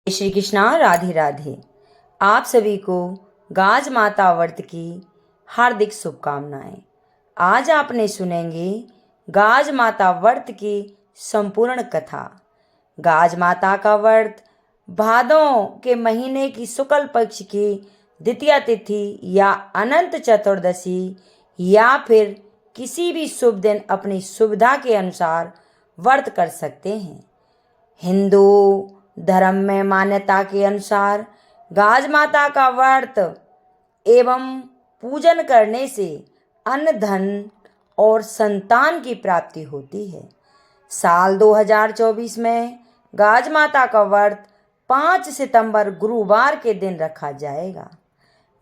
श्री कृष्णा, राधे राधे। आप सभी को गाज माता व्रत की हार्दिक शुभकामनाएं। आज आपने सुनेंगे गाज माता व्रत की संपूर्ण कथा। गाज माता का व्रत भादों के महीने की शुक्ल पक्ष की द्वितीया तिथि या अनंत चतुर्दशी या फिर किसी भी शुभ दिन अपनी सुविधा के अनुसार व्रत कर सकते हैं। हिंदू धर्म में मान्यता के अनुसार गाज माता का व्रत एवं पूजन करने से अन्न धन और संतान की प्राप्ति होती है। साल 2024 में गाज माता का व्रत 5 सितंबर गुरुवार के दिन रखा जाएगा।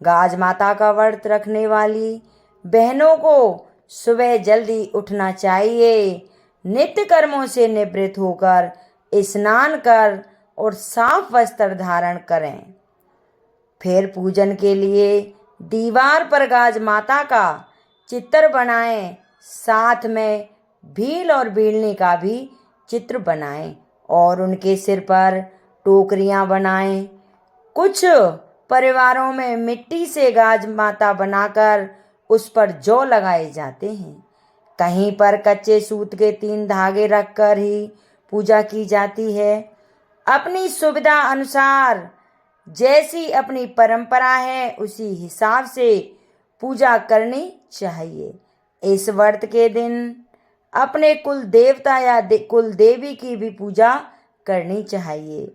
गाज माता का व्रत रखने वाली बहनों को सुबह जल्दी उठना चाहिए, नित्य कर्मों से निवृत्त होकर स्नान कर और साफ वस्त्र धारण करें। फिर पूजन के लिए दीवार पर गाज माता का चित्र बनाएं, साथ में भील और बीलनी का भी चित्र बनाएं और उनके सिर पर टोकरियां बनाएं। कुछ परिवारों में मिट्टी से गाज माता बनाकर उस पर जौ लगाए जाते हैं। कहीं पर कच्चे सूत के 3 धागे रखकर ही पूजा की जाती है। अपनी सुविधा अनुसार जैसी अपनी परंपरा है उसी हिसाब से पूजा करनी चाहिए। इस व्रत के दिन अपने कुल देवता या कुल देवी की भी पूजा करनी चाहिए।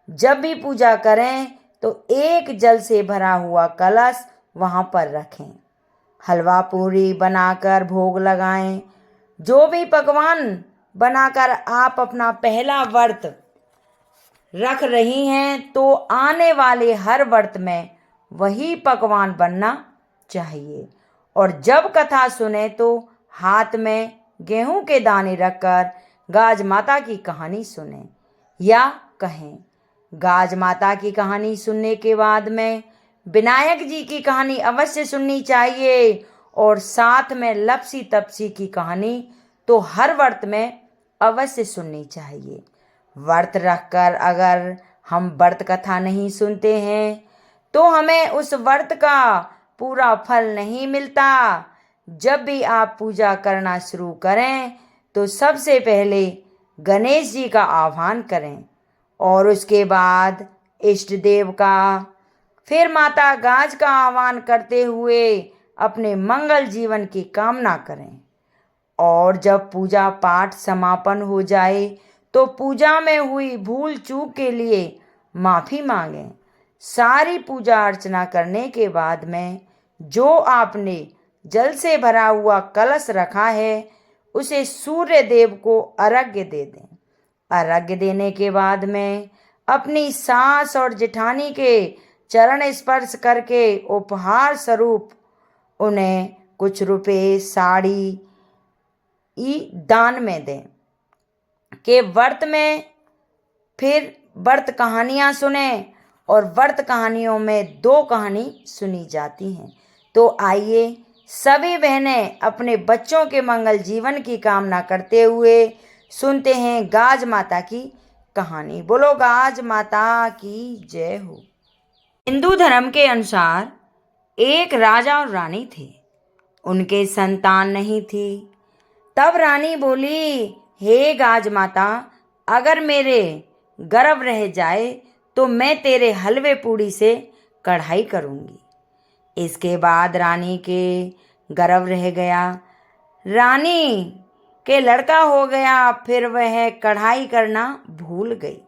जब भी पूजा करें तो एक जल से भरा हुआ कलश वहां पर रखें। हलवा पूरी बनाकर भोग लगाएं। जो भी पकवान बनाकर आप अपना पहला व्रत रख रही हैं तो आने वाले हर व्रत में वही पकवान बनना चाहिए। और जब कथा सुने तो हाथ में गेहूं के दाने रखकर गाज माता की कहानी सुने या कहें। गाज माता की कहानी सुनने के बाद में विनायक जी की कहानी अवश्य सुननी चाहिए और साथ में लपसी तपसी की कहानी तो हर व्रत में अवश्य सुननी चाहिए। व्रत रखकर अगर हम व्रत कथा नहीं सुनते हैं तो हमें उस व्रत का पूरा फल नहीं मिलता। जब भी आप पूजा करना शुरू करें तो सबसे पहले गणेश जी का आह्वान करें और उसके बाद इष्ट देव का, फिर माता गाज का आह्वान करते हुए अपने मंगल जीवन की कामना करें। और जब पूजा पाठ समापन हो जाए तो पूजा में हुई भूल चूक के लिए माफ़ी मांगें। सारी पूजा अर्चना करने के बाद में जो आपने जल से भरा हुआ कलश रखा है उसे सूर्य देव को अर्घ्य दे दें। अर्घ्य देने के बाद में अपनी सास और जेठानी के चरण स्पर्श करके उपहार स्वरूप उन्हें कुछ रुपए, साड़ी दान में दें। के व्रत में फिर व्रत कहानियाँ सुने और व्रत कहानियों में 2 कहानी सुनी जाती हैं। तो आइए सभी बहनें अपने बच्चों के मंगल जीवन की कामना करते हुए सुनते हैं गाज माता की कहानी। बोलो गाज माता की जय हो। हिंदू धर्म के अनुसार एक राजा और रानी थे। उनके संतान नहीं थी। तब रानी बोली, हे गाज माता, अगर मेरे गर्भ रह जाए तो मैं तेरे हलवे पूड़ी से कढ़ाई करूँगी। इसके बाद रानी के गर्भ रह गया। रानी के लड़का हो गया, फिर वह कढ़ाई करना भूल गई।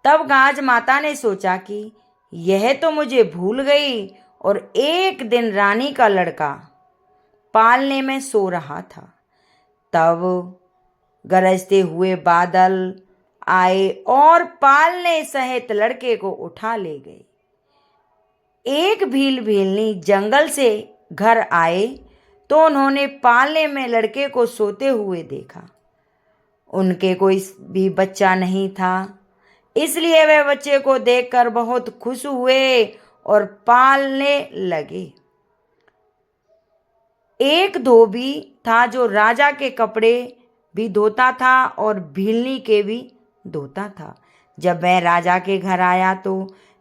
तब गाज माता ने सोचा कि यह तो मुझे भूल गई। और एक दिन रानी का लड़का पालने में सो रहा था। तब गरजते हुए बादल आए और पालने सहित लड़के को उठा ले गए। एक भील भीलनी जंगल से घर आए तो उन्होंने पालने में लड़के को सोते हुए देखा। उनके कोई भी बच्चा नहीं था, इसलिए वे बच्चे को देखकर बहुत खुश हुए और पालने लगे। एक धोबी था जो राजा के कपड़े भी धोता था और भीलनी के भी धोता था। जब मैं राजा के घर आया तो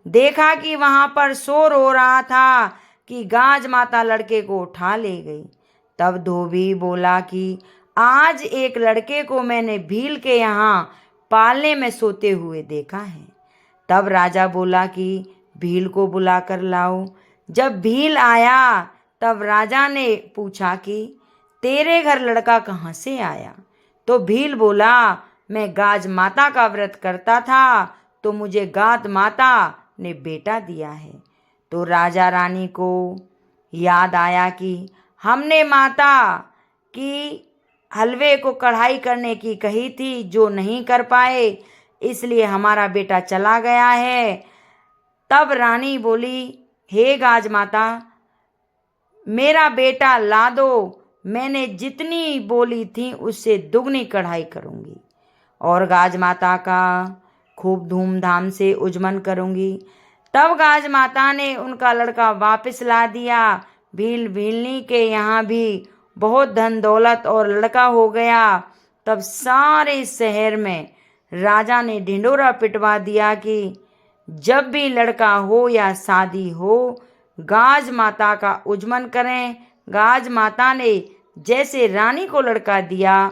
देखा कि वहां पर शोर हो रहा था कि गाज माता लड़के को उठा ले गई। तब धोबी बोला कि आज एक लड़के को मैंने भील के यहाँ पालने में सोते हुए देखा है। तब राजा बोला कि भील को बुला कर लाओ। जब भील आया तब राजा ने पूछा कि तेरे घर लड़का कहाँ से आया? तो भील बोला, मैं गाज माता का व्रत करता था तो मुझे गाज माता ने बेटा दिया है। तो राजा रानी को याद आया कि हमने माता की हलवे को कढ़ाई करने की कही थी, जो नहीं कर पाए, इसलिए हमारा बेटा चला गया है। तब रानी बोली, हे गाज माता, मेरा बेटा ला दो, मैंने जितनी बोली थी उससे दुगनी कढ़ाई करूँगी और गाज माता का खूब धूमधाम से उजमन करूँगी। तब गाज माता ने उनका लड़का वापस ला दिया। भील भीलनी के यहाँ भी बहुत धन दौलत और लड़का हो गया। तब सारे शहर में राजा ने ढिंढोरा पिटवा दिया कि जब भी लड़का हो या शादी हो, गाज माता का उजमन करें। गाज माता ने जैसे रानी को लड़का दिया,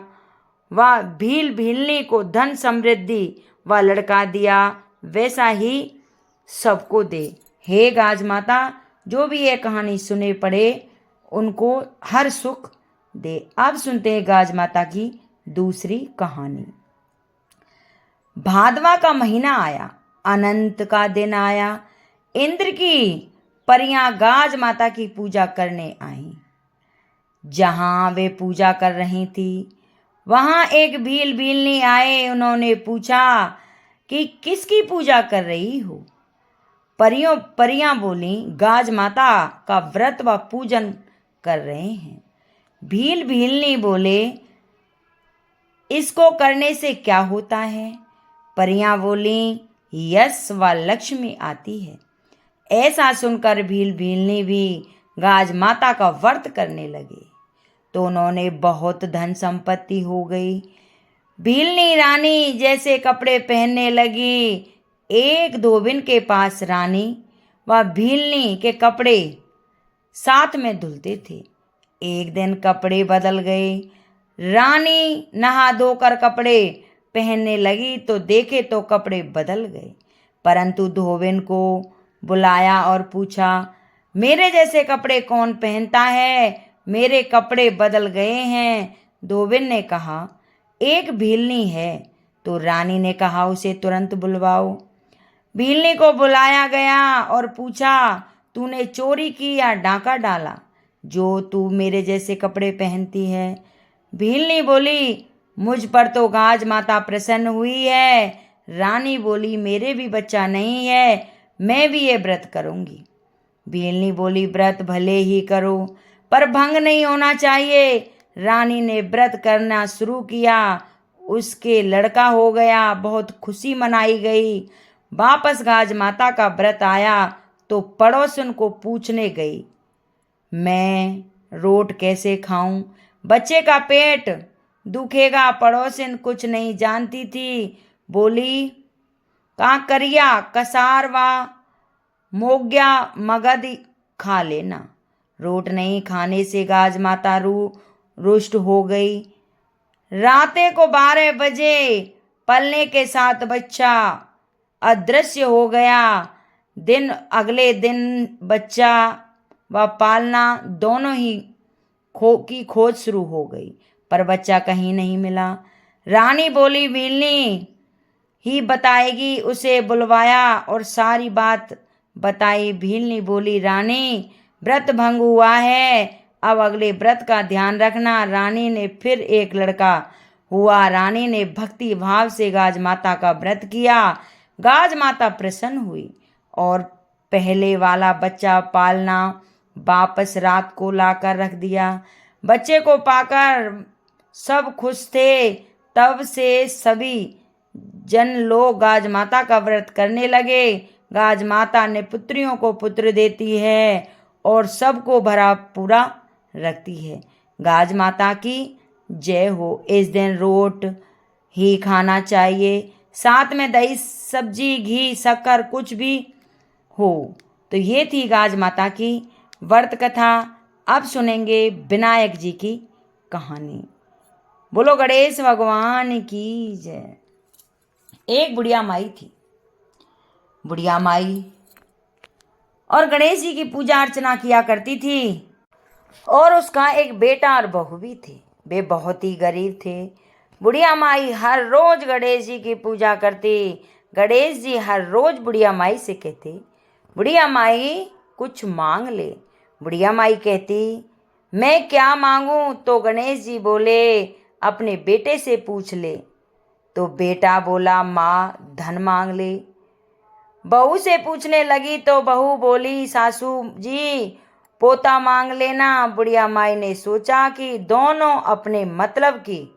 वह भील भीलनी को धन समृद्धि व लड़का दिया, वैसा ही सबको दे। हे गाज माता, जो भी ये कहानी सुने पड़े उनको हर सुख दे। अब सुनते हैं गाज माता की दूसरी कहानी। भादवा का महीना आया, अनंत का दिन आया। इंद्र की परियां गाज माता की पूजा करने आईं। जहां वे पूजा कर रही थी वहां एक भील भीलनी आए। उन्होंने पूछा कि किसकी पूजा कर रही हो? परियां बोली, गाज माता का व्रत व पूजन कर रहे हैं। भील भीलनी बोले, इसको करने से क्या होता है? परियां बोली, यश व लक्ष्मी आती है। ऐसा सुनकर भील भीलनी भी गाज माता का व्रत करने लगे तो उन्होंने बहुत धन संपत्ति हो गई। भीलनी रानी जैसे कपड़े पहनने लगी। एक धोबिन के पास रानी व भीलनी के कपड़े साथ में धुलते थे। एक दिन कपड़े बदल गए। रानी नहा धोकर कपड़े पहनने लगी तो देखे तो कपड़े बदल गए, परंतु धोबिन को बुलाया और पूछा, मेरे जैसे कपड़े कौन पहनता है? मेरे कपड़े बदल गए हैं। धोबिन ने कहा, एक भीलनी है। तो रानी ने कहा, उसे तुरंत बुलवाओ। भीलनी को बुलाया गया और पूछा, तूने चोरी की या डाका डाला जो तू मेरे जैसे कपड़े पहनती है? भीलनी बोली, मुझ पर तो गाज माता प्रसन्न हुई है। रानी बोली, मेरे भी बच्चा नहीं है, मैं भी ये व्रत करूंगी। भीलनी बोली, व्रत भले ही करो पर भंग नहीं होना चाहिए। रानी ने व्रत करना शुरू किया। उसके लड़का हो गया। बहुत खुशी मनाई गई। वापस गाज माता का व्रत आया तो पड़ोसन को पूछने गई, मैं रोट कैसे खाऊं? बच्चे का पेट दुखेगा। पड़ोसन कुछ नहीं जानती थी। बोली, काकरिया कसार व मोग्या मगध खा लेना। रोट नहीं खाने से गाज माता रुष्ट हो गई। रातें को 12 बजे पलने के साथ बच्चा अदृश्य हो गया। अगले दिन बच्चा व पालना दोनों ही की खोज शुरू हो गई, पर बच्चा कहीं नहीं मिला। रानी बोली, भीलनी ही बताएगी। उसे बुलवाया और सारी बात बताई। भीलनी बोली, रानी, व्रत भंग हुआ है, अब अगले व्रत का ध्यान रखना। रानी ने फिर एक लड़का हुआ। रानी ने भक्ति भाव से गाज माता का व्रत किया। गाज माता प्रसन्न हुई और पहले वाला बच्चा पालना वापस रात को लाकर रख दिया। बच्चे को पाकर सब खुश थे। तब से सभी जन लोग गाज माता का व्रत करने लगे। गाज माता ने पुत्रियों को पुत्र देती है और सबको भरा पूरा रखती है। गाज माता की जय हो। इस दिन रोट ही खाना चाहिए साथ में दही सब्जी घी शक्कर कुछ भी हो। तो ये थी गाज माता की व्रत कथा। अब सुनेंगे विनायक जी की कहानी। बोलो गणेश भगवान की जय। एक बुढ़िया माई थी। बुढ़िया माई और गणेश जी की पूजा अर्चना किया करती थी और उसका एक बेटा और बहू भी थे। वे बहुत ही गरीब थे। बुढ़िया माई हर रोज गणेश जी की पूजा करती। गणेश जी हर रोज बुढ़िया माई से कहते, बुढ़िया माई कुछ मांग ले। बुढ़िया माई कहती, मैं क्या मांगूं? तो गणेश जी बोले, अपने बेटे से पूछ ले। तो बेटा बोला, माँ धन मांग ले। बहू से पूछने लगी तो बहू बोली, सासू जी पोता मांग लेना। बुढ़िया माई ने सोचा कि दोनों अपने मतलब की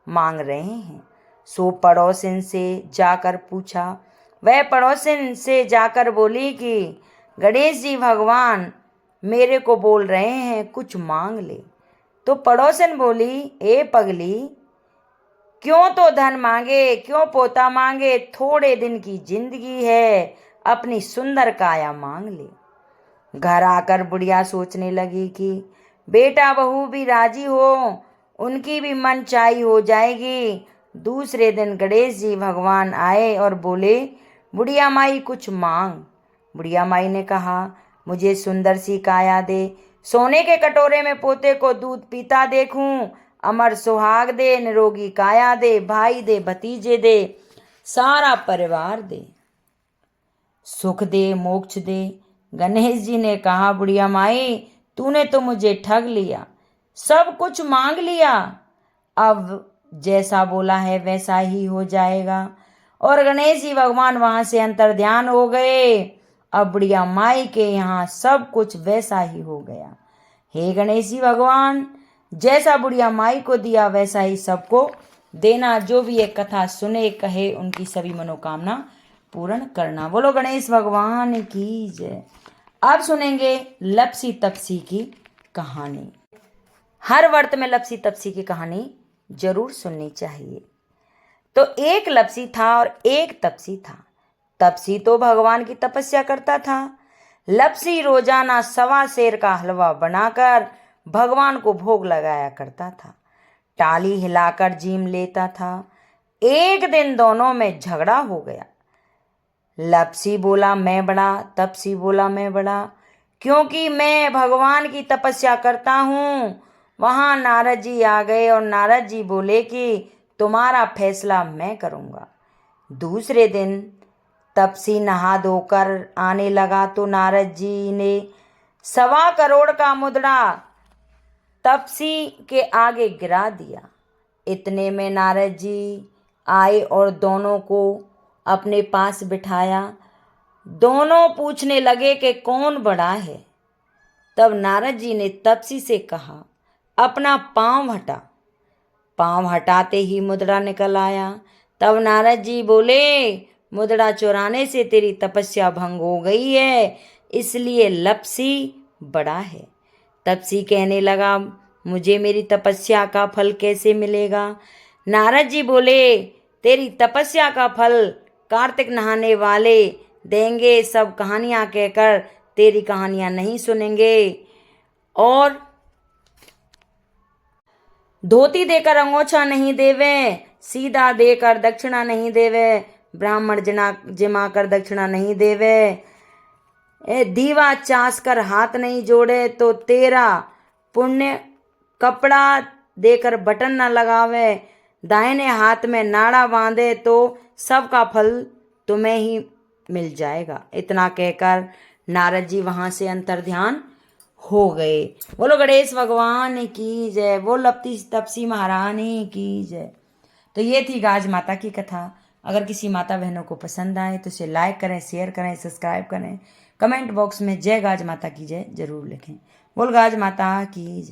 मांग रहे हैं, सो पड़ोसिन से जाकर पूछा। वह पड़ोसिन से जाकर बोली कि गणेश जी भगवान मेरे को बोल रहे हैं कुछ मांग ले। तो पड़ोसिन बोली, ए पगली, क्यों तो धन मांगे, क्यों पोता मांगे? थोड़े दिन की जिंदगी है, अपनी सुंदर काया मांग ले। घर आकर बुढ़िया सोचने लगी कि बेटा बहू भी राजी हो, उनकी भी मनचाही हो जाएगी। दूसरे दिन गणेश जी भगवान आए और बोले, बुढ़िया माई कुछ मांग। बुढ़िया माई ने कहा, मुझे सुंदर सी काया दे, सोने के कटोरे में पोते को दूध पीता देखूं, अमर सुहाग दे, निरोगी काया दे, भाई दे, भतीजे दे, सारा परिवार दे, सुख दे, मोक्ष दे। गणेश जी ने कहा, बुढ़िया माई तूने तो मुझे ठग लिया, सब कुछ मांग लिया, अब जैसा बोला है वैसा ही हो जाएगा। और गणेश जी भगवान वहां से अंतर्ध्यान हो गए। अब बुढ़िया माई के यहाँ सब कुछ वैसा ही हो गया। हे गणेश जी भगवान, जैसा बुढ़िया माई को दिया वैसा ही सबको देना। जो भी एक कथा सुने कहे उनकी सभी मनोकामना पूर्ण करना। बोलो गणेश भगवान की जय। अब सुनेंगे लपसी तपसी की कहानी। हर व्रत में लपसी तपसी की कहानी जरूर सुननी चाहिए। तो एक लपसी था और एक तपसी था। तपसी तो भगवान की तपस्या करता था। लपसी रोजाना 1.25 सेर का हलवा बनाकर भगवान को भोग लगाया करता था। टाली हिलाकर जीम लेता था। एक दिन दोनों में झगड़ा हो गया। लपसी बोला मैं बड़ा, तपसी बोला मैं बड़ा, क्योंकि मैं भगवान की तपस्या करता हूँ। वहां नारद जी आ गए और नारद जी बोले कि तुम्हारा फैसला मैं करूँगा। दूसरे दिन तपसी नहा धोकर आने लगा तो नारद जी ने 1.25 करोड़ का मुद्रा तपसी के आगे गिरा दिया। इतने में नारद जी आए और दोनों को अपने पास बिठाया। दोनों पूछने लगे कि कौन बड़ा है। तब नारद जी ने तपसी से कहा, अपना पांव हटा। पांव हटाते ही मुद्रा निकल आया। तब नारद जी बोले, मुद्रा चुराने से तेरी तपस्या भंग हो गई है, इसलिए लपसी बड़ा है। तपसी कहने लगा, मुझे मेरी तपस्या का फल कैसे मिलेगा? नारद जी बोले, तेरी तपस्या का फल कार्तिक नहाने वाले देंगे। सब कहानियां कहकर तेरी कहानियां नहीं सुनेंगे। और धोती देकर अंगोछा नहीं देवे, सीधा देकर दक्षिणा नहीं देवे, ब्राह्मण जिमा कर दक्षिणा नहीं देवे, दीवा चास कर हाथ नहीं जोड़े तो तेरा पुण्य, कपड़ा देकर बटन न लगावे, दाहिने हाथ में नाड़ा बांधे तो सबका फल तुम्हें ही मिल जाएगा। इतना कहकर नारद जी वहां से अंतर्ध्यान हो गए। बोलो गणेश भगवान की जय। बोल लपसी तपसी महारानी की जय। तो ये थी गाज माता की कथा। अगर किसी माता बहनों को पसंद आए तो इसे लाइक करें, शेयर करें, सब्सक्राइब करें। कमेंट बॉक्स में जय गाज माता की जय जरूर लिखें। बोल गाज माता की जय।